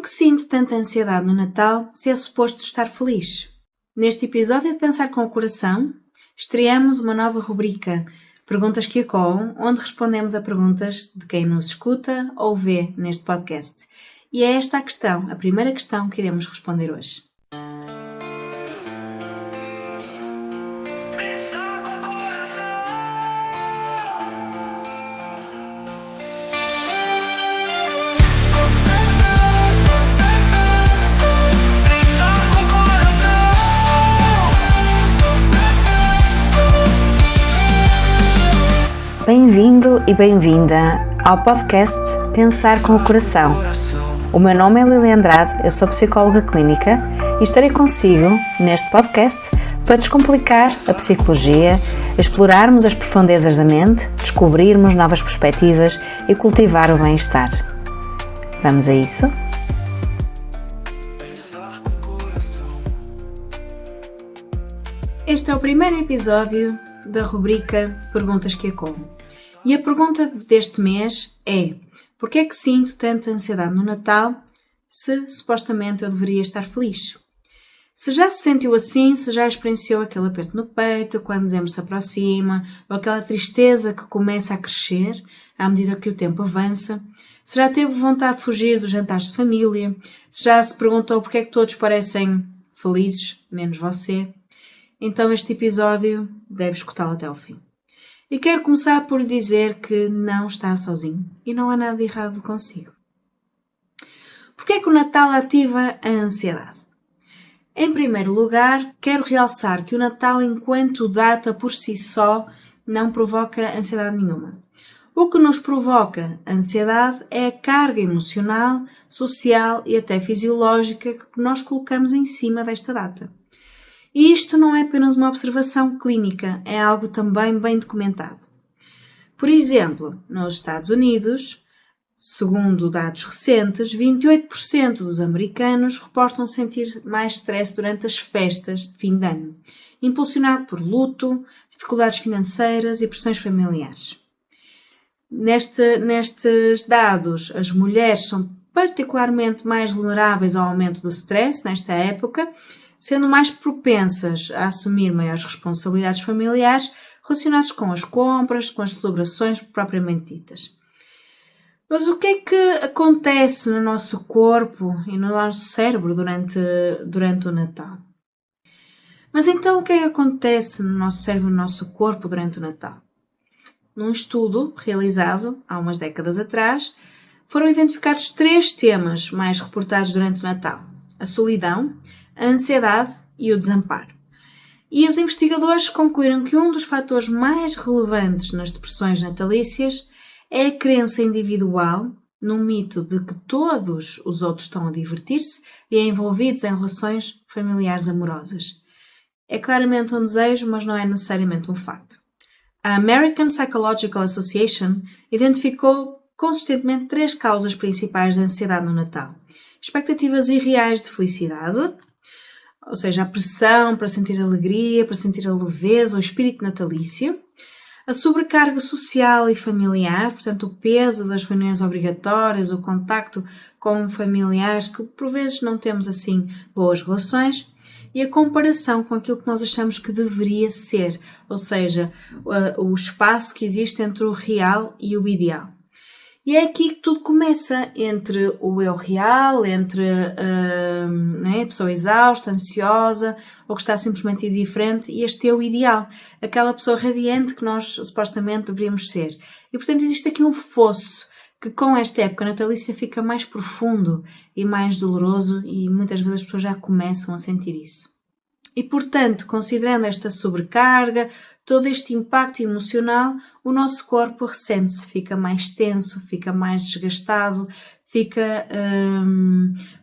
que sinto tanta ansiedade no Natal se é suposto estar feliz? Neste episódio de Pensar com o Coração, estreamos uma nova rubrica, Perguntas que ecoam, onde respondemos a perguntas de quem nos escuta ou vê neste podcast. E é esta a primeira questão que iremos responder hoje. Bem-vindo e bem-vinda ao podcast Pensar com o Coração. O meu nome é Lili Andrade, eu sou psicóloga clínica e estarei consigo neste podcast para descomplicar a psicologia, explorarmos as profundezas da mente, descobrirmos novas perspectivas e cultivar o bem-estar. Vamos a isso? Este é o primeiro episódio da rubrica Perguntas que ecoam. E a pergunta deste mês é: porquê é que sinto tanta ansiedade no Natal se supostamente eu deveria estar feliz? Se já se sentiu assim, se já experienciou aquele aperto no peito quando dezembro se aproxima, ou aquela tristeza que começa a crescer à medida que o tempo avança, se já teve vontade de fugir dos jantares de família, se já se perguntou porquê é que todos parecem felizes, menos você, então este episódio deve escutá-lo até ao fim. E quero começar por lhe dizer que não está sozinho e não há nada de errado consigo. Porquê é que o Natal ativa a ansiedade? Em primeiro lugar, quero realçar que o Natal, enquanto data por si só, não provoca ansiedade nenhuma. O que nos provoca ansiedade é a carga emocional, social e até fisiológica que nós colocamos em cima desta data. E isto não é apenas uma observação clínica, é algo também bem documentado. Por exemplo, nos Estados Unidos, segundo dados recentes, 28% dos americanos reportam sentir mais stress durante as festas de fim de ano, impulsionado por luto, dificuldades financeiras e pressões familiares. Nestes dados, as mulheres são particularmente mais vulneráveis ao aumento do stress nesta época, sendo mais propensas a assumir maiores responsabilidades familiares relacionadas com as compras, com as celebrações propriamente ditas. Mas o que é que acontece no nosso corpo e no nosso cérebro durante o Natal? Mas então o que é que acontece no nosso cérebro e no nosso corpo durante o Natal? Num estudo realizado há umas décadas atrás, foram identificados 3 temas mais reportados durante o Natal: a solidão, a ansiedade e o desamparo. E os investigadores concluíram que um dos fatores mais relevantes nas depressões natalícias é a crença individual no mito de que todos os outros estão a divertir-se e envolvidos em relações familiares amorosas. É claramente um desejo, mas não é necessariamente um facto. A American Psychological Association identificou consistentemente 3 causas principais da ansiedade no Natal: expectativas irreais de felicidade, ou seja, a pressão para sentir alegria, para sentir a leveza, o espírito natalício, a sobrecarga social e familiar, portanto o peso das reuniões obrigatórias, o contacto com familiares que por vezes não temos assim boas relações, e a comparação com aquilo que nós achamos que deveria ser, ou seja, o espaço que existe entre o real e o ideal. E é aqui que tudo começa, entre o eu real, entre a pessoa exausta, ansiosa, ou que está simplesmente indiferente, e este eu ideal, aquela pessoa radiante que nós supostamente deveríamos ser. E portanto existe aqui um fosso que com esta época natalícia fica mais profundo e mais doloroso, e muitas vezes as pessoas já começam a sentir isso. E, portanto, considerando esta sobrecarga, todo este impacto emocional, o nosso corpo ressente-se, fica mais tenso, fica mais desgastado, fica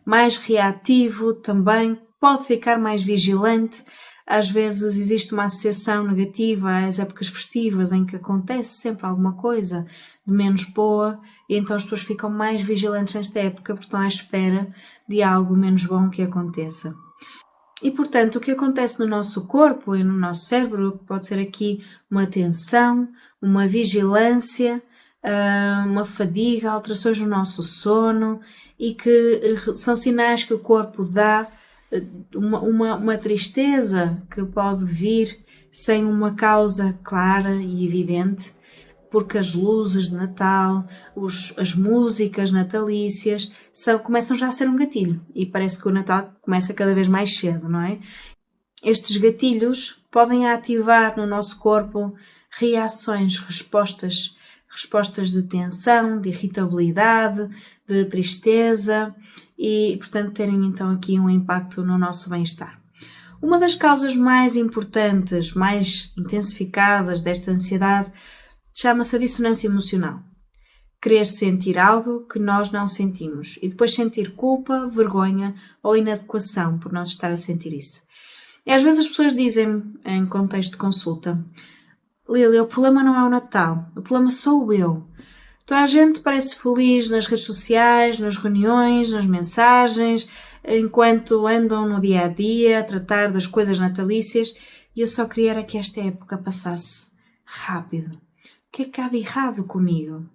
mais reativo também, pode ficar mais vigilante. Às vezes existe uma associação negativa às épocas festivas em que acontece sempre alguma coisa de menos boa e então as pessoas ficam mais vigilantes nesta época porque estão à espera de algo menos bom que aconteça. E, portanto, o que acontece no nosso corpo e no nosso cérebro pode ser aqui uma tensão, uma vigilância, uma fadiga, alterações no nosso sono e que são sinais que o corpo dá, uma tristeza que pode vir sem uma causa clara e evidente, porque as luzes de Natal, as músicas natalícias começam já a ser um gatilho e parece que o Natal começa cada vez mais cedo, não é? Estes gatilhos podem ativar no nosso corpo reações, respostas de tensão, de irritabilidade, de tristeza e, portanto, terem então aqui um impacto no nosso bem-estar. Uma das causas mais importantes, mais intensificadas desta ansiedade chama-se a dissonância emocional. Querer sentir algo que nós não sentimos e depois sentir culpa, vergonha ou inadequação por não estar a sentir isso. E às vezes as pessoas dizem, em contexto de consulta, Lília, o problema não é o Natal, o problema sou eu. Toda a gente parece feliz nas redes sociais, nas reuniões, nas mensagens, enquanto andam no dia a dia a tratar das coisas natalícias e eu só queria era que esta época passasse rápido. O que é que há de errado comigo?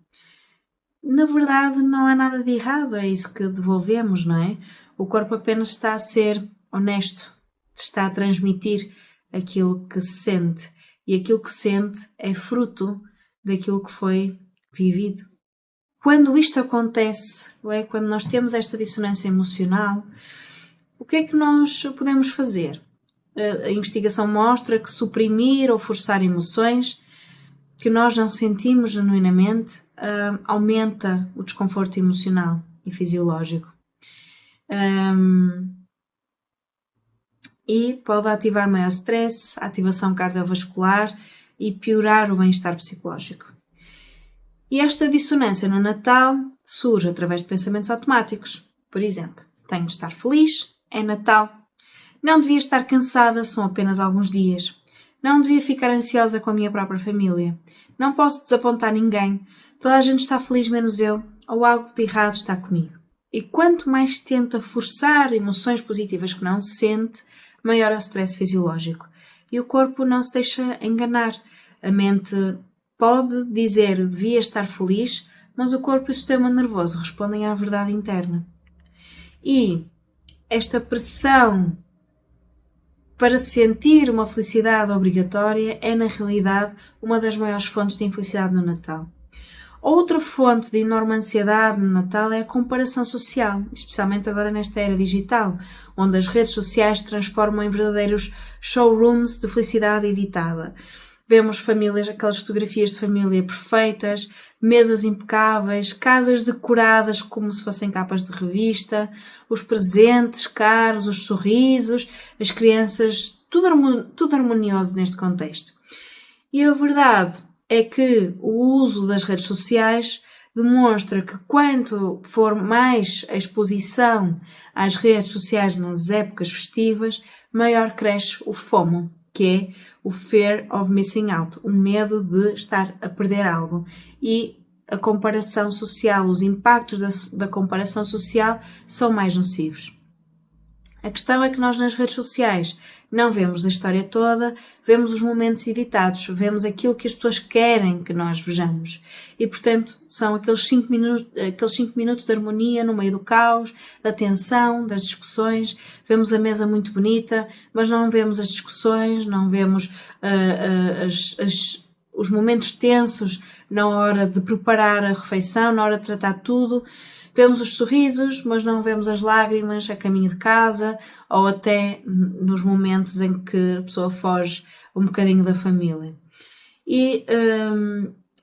Na verdade, não há nada de errado, é isso que devolvemos, não é? O corpo apenas está a ser honesto, está a transmitir aquilo que se sente. E aquilo que sente é fruto daquilo que foi vivido. Quando isto acontece, ou é quando nós temos esta dissonância emocional, o que é que nós podemos fazer? A investigação mostra que suprimir ou forçar emoções que nós não sentimos genuinamente aumenta o desconforto emocional e fisiológico. E pode ativar maior stress, ativação cardiovascular e piorar o bem-estar psicológico. E esta dissonância no Natal surge através de pensamentos automáticos. Por exemplo, tenho de estar feliz, é Natal. Não devia estar cansada, são apenas alguns dias. Não devia ficar ansiosa com a minha própria família. Não posso desapontar ninguém. Toda a gente está feliz menos eu, ou algo de errado está comigo. E quanto mais tenta forçar emoções positivas que não sente, maior é o stress fisiológico. E o corpo não se deixa enganar. A mente pode dizer eu devia estar feliz, mas o corpo e o sistema nervoso respondem à verdade interna. E esta pressão para sentir uma felicidade obrigatória é, na realidade, uma das maiores fontes de infelicidade no Natal. Outra fonte de enorme ansiedade no Natal é a comparação social, especialmente agora nesta era digital, onde as redes sociais se transformam em verdadeiros showrooms de felicidade editada. Vemos famílias, aquelas fotografias de família perfeitas, mesas impecáveis, casas decoradas como se fossem capas de revista, os presentes caros, os sorrisos, as crianças, tudo harmonioso neste contexto. E a verdade é que o uso das redes sociais demonstra que quanto for mais a exposição às redes sociais nas épocas festivas, maior cresce o FOMO, que é o Fear of Missing Out, o medo de estar a perder algo. E a comparação social, os impactos da comparação social são mais nocivos. A questão é que nós nas redes sociais não vemos a história toda, vemos os momentos editados, vemos aquilo que as pessoas querem que nós vejamos. E, portanto, são aqueles 5 minutos de harmonia no meio do caos, da tensão, das discussões. Vemos a mesa muito bonita, mas não vemos as discussões, não vemos os momentos tensos na hora de preparar a refeição, na hora de tratar tudo. Vemos os sorrisos, mas não vemos as lágrimas a caminho de casa ou até nos momentos em que a pessoa foge um bocadinho da família. E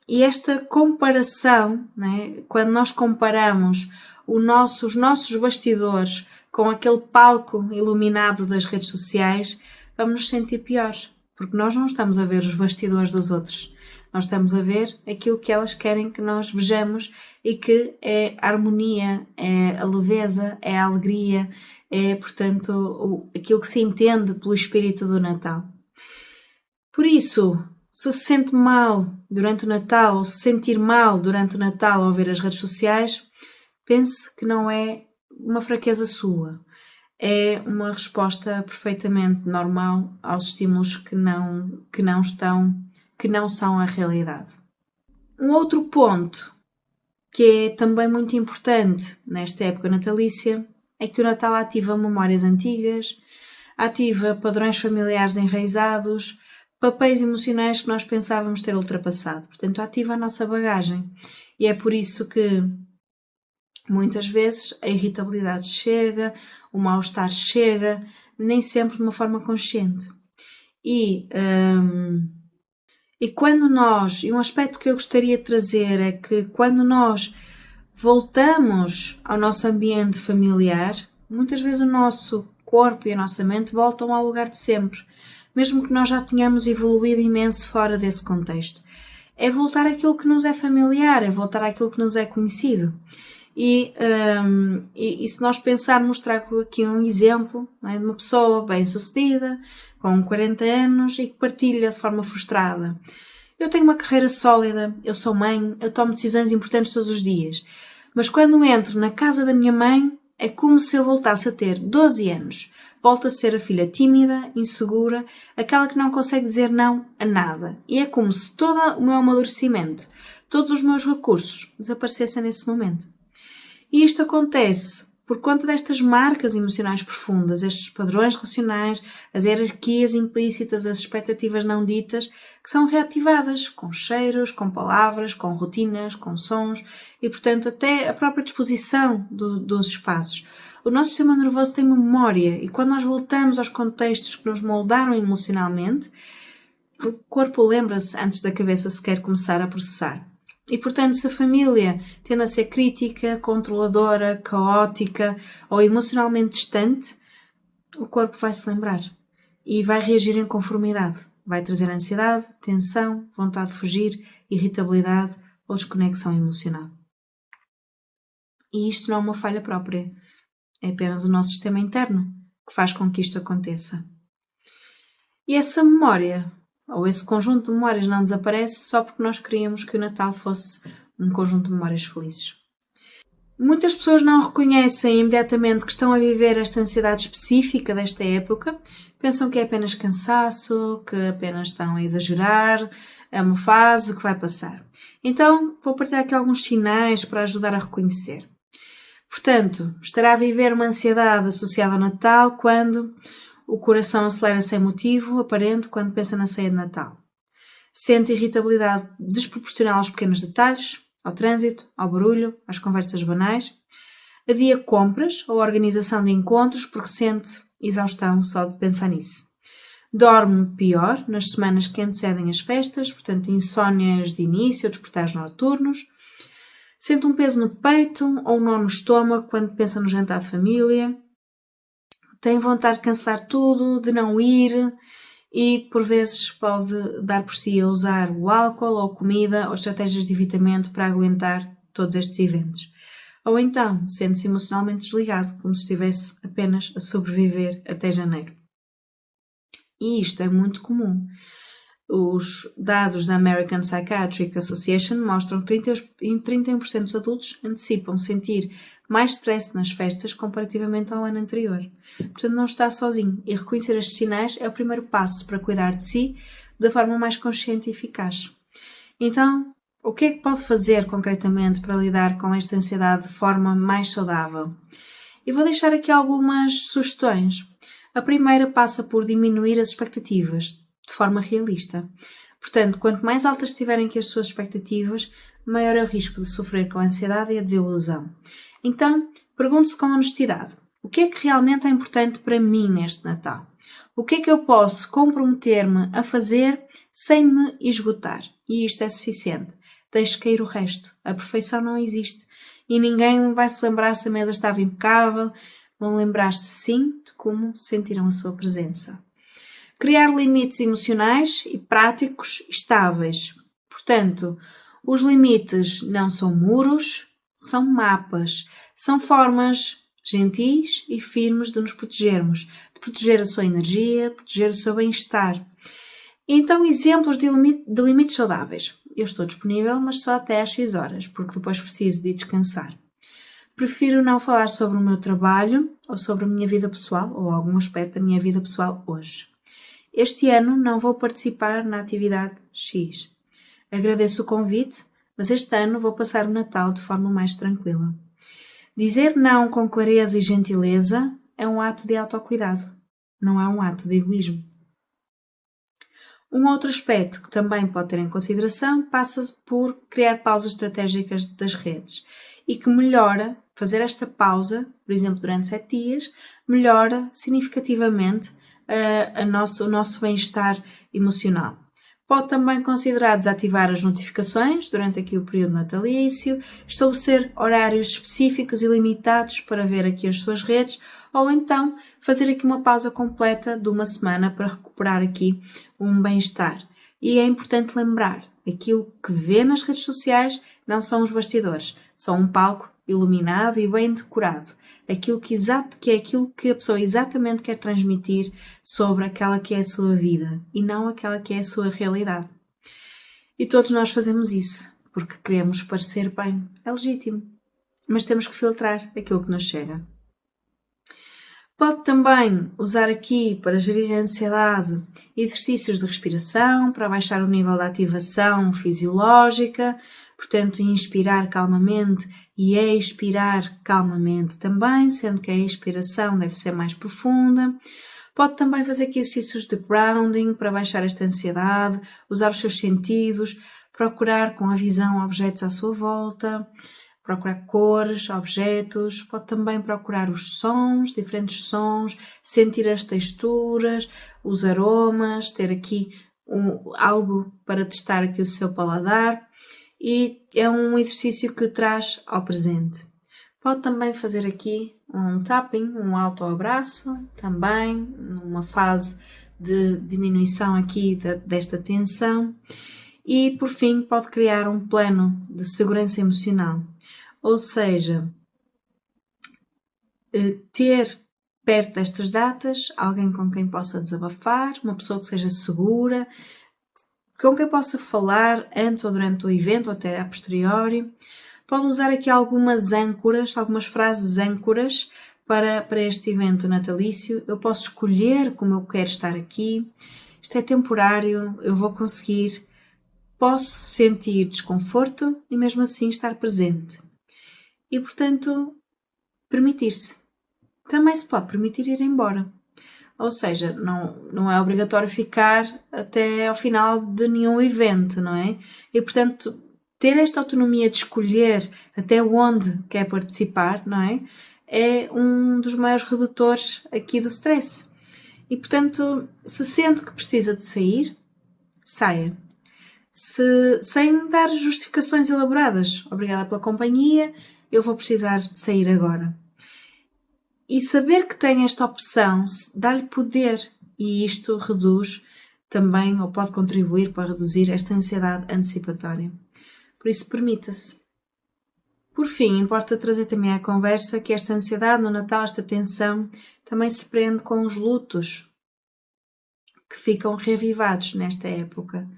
esta comparação, né, quando nós comparamos os nossos bastidores com aquele palco iluminado das redes sociais, vamos nos sentir pior, porque nós não estamos a ver os bastidores dos outros. Nós estamos a ver aquilo que elas querem que nós vejamos e que é a harmonia, é a leveza, é a alegria, é, portanto, aquilo que se entende pelo espírito do Natal. Por isso, se sente mal durante o Natal ou se sentir mal durante o Natal ao ver as redes sociais, pense que não é uma fraqueza sua. É uma resposta perfeitamente normal aos estímulos que não são a realidade. Um outro ponto que é também muito importante nesta época natalícia é que o Natal ativa memórias antigas, ativa padrões familiares enraizados, papéis emocionais que nós pensávamos ter ultrapassado. Portanto, ativa a nossa bagagem. E é por isso que muitas vezes a irritabilidade chega, o mal-estar chega, nem sempre de uma forma consciente. E quando nós, e um aspecto que eu gostaria de trazer é que quando nós voltamos ao nosso ambiente familiar, muitas vezes o nosso corpo e a nossa mente voltam ao lugar de sempre, mesmo que nós já tenhamos evoluído imenso fora desse contexto. É voltar àquilo que nos é familiar, é voltar àquilo que nos é conhecido. E se nós pensarmos, trago aqui um exemplo, não é, de uma pessoa bem-sucedida, com 40 anos e que partilha de forma frustrada. Eu tenho uma carreira sólida, eu sou mãe, eu tomo decisões importantes todos os dias. Mas quando entro na casa da minha mãe, é como se eu voltasse a ter 12 anos. Volto a ser a filha tímida, insegura, aquela que não consegue dizer não a nada. E é como se todo o meu amadurecimento, todos os meus recursos desaparecessem nesse momento. E isto acontece por conta destas marcas emocionais profundas, estes padrões relacionais, as hierarquias implícitas, as expectativas não ditas, que são reativadas com cheiros, com palavras, com rotinas, com sons e, portanto, até a própria disposição dos espaços. O nosso sistema nervoso tem memória e quando nós voltamos aos contextos que nos moldaram emocionalmente, o corpo lembra-se antes da cabeça sequer começar a processar. E, portanto, se a família tende a ser crítica, controladora, caótica ou emocionalmente distante, o corpo vai se lembrar e vai reagir em conformidade. Vai trazer ansiedade, tensão, vontade de fugir, irritabilidade ou desconexão emocional. E isto não é uma falha própria. É apenas o nosso sistema interno que faz com que isto aconteça. E essa memória, ou esse conjunto de memórias, não desaparece só porque nós queríamos que o Natal fosse um conjunto de memórias felizes. Muitas pessoas não reconhecem imediatamente que estão a viver esta ansiedade específica desta época, pensam que é apenas cansaço, que apenas estão a exagerar, é uma fase que vai passar. Então, vou partilhar aqui alguns sinais para ajudar a reconhecer. Portanto, estará a viver uma ansiedade associada ao Natal quando o coração acelera sem motivo aparente quando pensa na ceia de Natal. Sente irritabilidade desproporcional aos pequenos detalhes, ao trânsito, ao barulho, às conversas banais. Adia compras ou organização de encontros porque sente exaustão só de pensar nisso. Dorme pior nas semanas que antecedem as festas, portanto insónias de início ou despertares noturnos. Sente um peso no peito ou um nó no estômago quando pensa no jantar de família. Tem vontade de cancelar tudo, de não ir e, por vezes, pode dar por si a usar o álcool ou comida ou estratégias de evitamento para aguentar todos estes eventos. Ou então, sente-se emocionalmente desligado, como se estivesse apenas a sobreviver até janeiro. E isto é muito comum. Os dados da American Psychiatric Association mostram que 31% dos adultos antecipam sentir mais stress nas festas comparativamente ao ano anterior. Portanto, não está sozinho e reconhecer estes sinais é o primeiro passo para cuidar de si da forma mais consciente e eficaz. Então, o que é que pode fazer concretamente para lidar com esta ansiedade de forma mais saudável? E vou deixar aqui algumas sugestões. A primeira passa por diminuir as expectativas de forma realista. Portanto, quanto mais altas estiverem que as suas expectativas, maior é o risco de sofrer com a ansiedade e a desilusão. Então, pergunte-se com honestidade: o que é que realmente é importante para mim neste Natal? O que é que eu posso comprometer-me a fazer sem me esgotar? E isto é suficiente. Deixe cair o resto. A perfeição não existe. E ninguém vai se lembrar se a mesa estava impecável. Vão lembrar-se sim de como sentiram a sua presença. Criar limites emocionais e práticos estáveis. Portanto, os limites não são muros, são mapas. São formas gentis e firmes de nos protegermos, de proteger a sua energia, de proteger o seu bem-estar. Então, exemplos de limites saudáveis. Eu estou disponível, mas só até às 6 horas, porque depois preciso de descansar. Prefiro não falar sobre o meu trabalho ou sobre a minha vida pessoal ou algum aspecto da minha vida pessoal hoje. Este ano não vou participar na atividade X. Agradeço o convite, mas este ano vou passar o Natal de forma mais tranquila. Dizer não com clareza e gentileza é um ato de autocuidado, não é um ato de egoísmo. Um outro aspecto que também pode ter em consideração passa por criar pausas estratégicas das redes e que melhora, fazer esta pausa, por exemplo, durante 7 dias, melhora significativamente o nosso bem-estar emocional. Pode também considerar desativar as notificações durante aqui o período natalício, estabelecer horários específicos e limitados para ver aqui as suas redes, ou então fazer aqui uma pausa completa de uma semana para recuperar aqui um bem-estar. E é importante lembrar, aquilo que vê nas redes sociais não são os bastidores, são um palco iluminado e bem decorado. Aquilo que é aquilo que a pessoa exatamente quer transmitir sobre aquela que é a sua vida e não aquela que é a sua realidade. E todos nós fazemos isso, porque queremos parecer bem. É legítimo. Mas temos que filtrar aquilo que nos chega. Pode também usar aqui para gerir a ansiedade exercícios de respiração, para baixar o nível de ativação fisiológica, portanto, inspirar calmamente e expirar calmamente também, sendo que a expiração deve ser mais profunda. Pode também fazer aqui exercícios de grounding para baixar esta ansiedade, usar os seus sentidos, procurar com a visão objetos à sua volta, procurar cores, objetos, pode também procurar os sons, diferentes sons, sentir as texturas, os aromas, ter aqui algo para testar aqui o seu paladar. E é um exercício que traz ao presente. Pode também fazer aqui um tapping, um autoabraço, também numa fase de diminuição aqui desta tensão. E, por fim, pode criar um plano de segurança emocional. Ou seja, ter perto destas datas alguém com quem possa desabafar, uma pessoa que seja segura, com quem possa falar antes ou durante o evento, ou até a posteriori. Pode usar aqui algumas âncoras, algumas frases âncoras para este evento natalício. Eu posso escolher como eu quero estar aqui. Isto é temporário, eu vou conseguir. Posso sentir desconforto e mesmo assim estar presente. E, portanto, permitir-se. Também se pode permitir ir embora. Ou seja, não é obrigatório ficar até ao final de nenhum evento, não é? E, portanto, ter esta autonomia de escolher até onde quer participar, não é? É um dos maiores redutores aqui do stress. E, portanto, se sente que precisa de sair, saia. Sem dar justificações elaboradas. Obrigada pela companhia, eu vou precisar de sair agora. E saber que tem esta opção dá-lhe poder e isto reduz também ou pode contribuir para reduzir esta ansiedade antecipatória. Por isso, permita-se. Por fim, importa trazer também à conversa que esta ansiedade no Natal, esta tensão, também se prende com os lutos que ficam reavivados nesta época.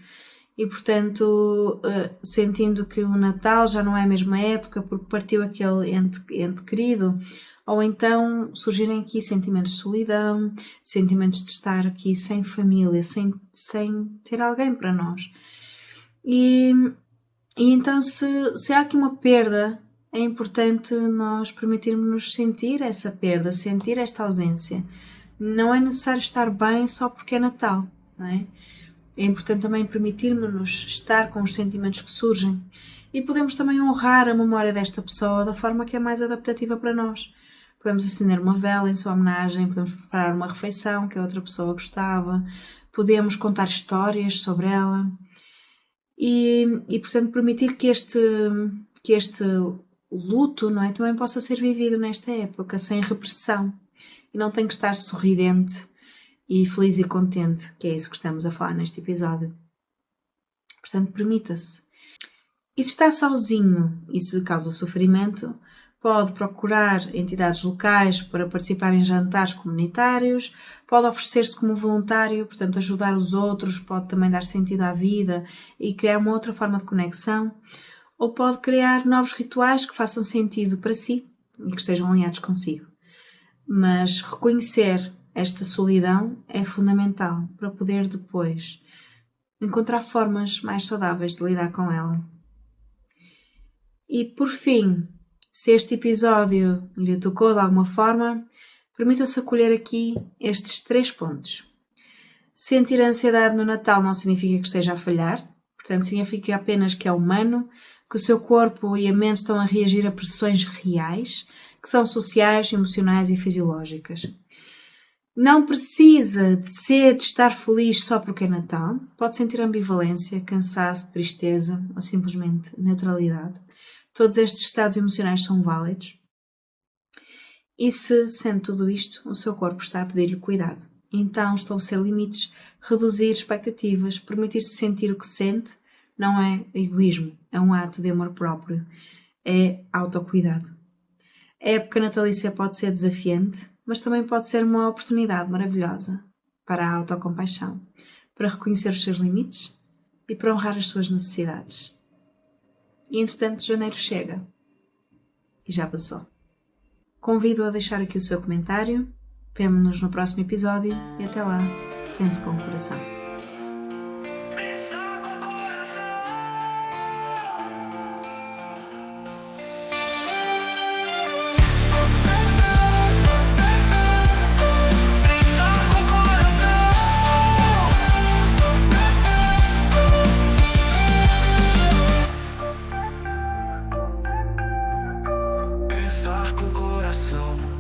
E, portanto, sentindo que o Natal já não é a mesma época porque partiu aquele ente querido, ou então surgirem aqui sentimentos de solidão, sentimentos de estar aqui sem família, sem ter alguém para nós. E então, se há aqui uma perda, é importante nós permitirmos-nos sentir essa perda, sentir esta ausência. Não é necessário estar bem só porque é Natal, não é? É importante também permitirmos-nos estar com os sentimentos que surgem e podemos também honrar a memória desta pessoa da forma que é mais adaptativa para nós. Podemos acender uma vela em sua homenagem, podemos preparar uma refeição que a outra pessoa gostava, podemos contar histórias sobre ela e portanto, permitir que este luto, não é, também possa ser vivido nesta época, sem repressão. E não tem que estar sorridente e feliz e contente, que é isso que estamos a falar neste episódio. Portanto, permita-se. E se está sozinho e se causa sofrimento, pode procurar entidades locais para participar em jantares comunitários, pode oferecer-se como voluntário, portanto ajudar os outros, pode também dar sentido à vida e criar uma outra forma de conexão, ou pode criar novos rituais que façam sentido para si e que estejam alinhados consigo. Mas reconhecer esta solidão é fundamental para poder depois encontrar formas mais saudáveis de lidar com ela. E por fim, se este episódio lhe tocou de alguma forma, permita-se acolher aqui estes 3 pontos. Sentir ansiedade no Natal não significa que esteja a falhar, portanto significa apenas que é humano, que o seu corpo e a mente estão a reagir a pressões reais, que são sociais, emocionais e fisiológicas. Não precisa de estar feliz só porque é Natal. Pode sentir ambivalência, cansaço, tristeza ou simplesmente neutralidade. Todos estes estados emocionais são válidos. E se sente tudo isto, o seu corpo está a pedir-lhe cuidado. Então, estabelecer limites, reduzir expectativas, permitir-se sentir o que sente, não é egoísmo, é um ato de amor próprio, é autocuidado. A época natalícia pode ser desafiante, mas também pode ser uma oportunidade maravilhosa para a autocompaixão, para reconhecer os seus limites e para honrar as suas necessidades. E entretanto, janeiro chega e já passou. Convido-o a deixar aqui o seu comentário. Vemo-nos no próximo episódio e até lá, pense com o coração. Pensar com o coração.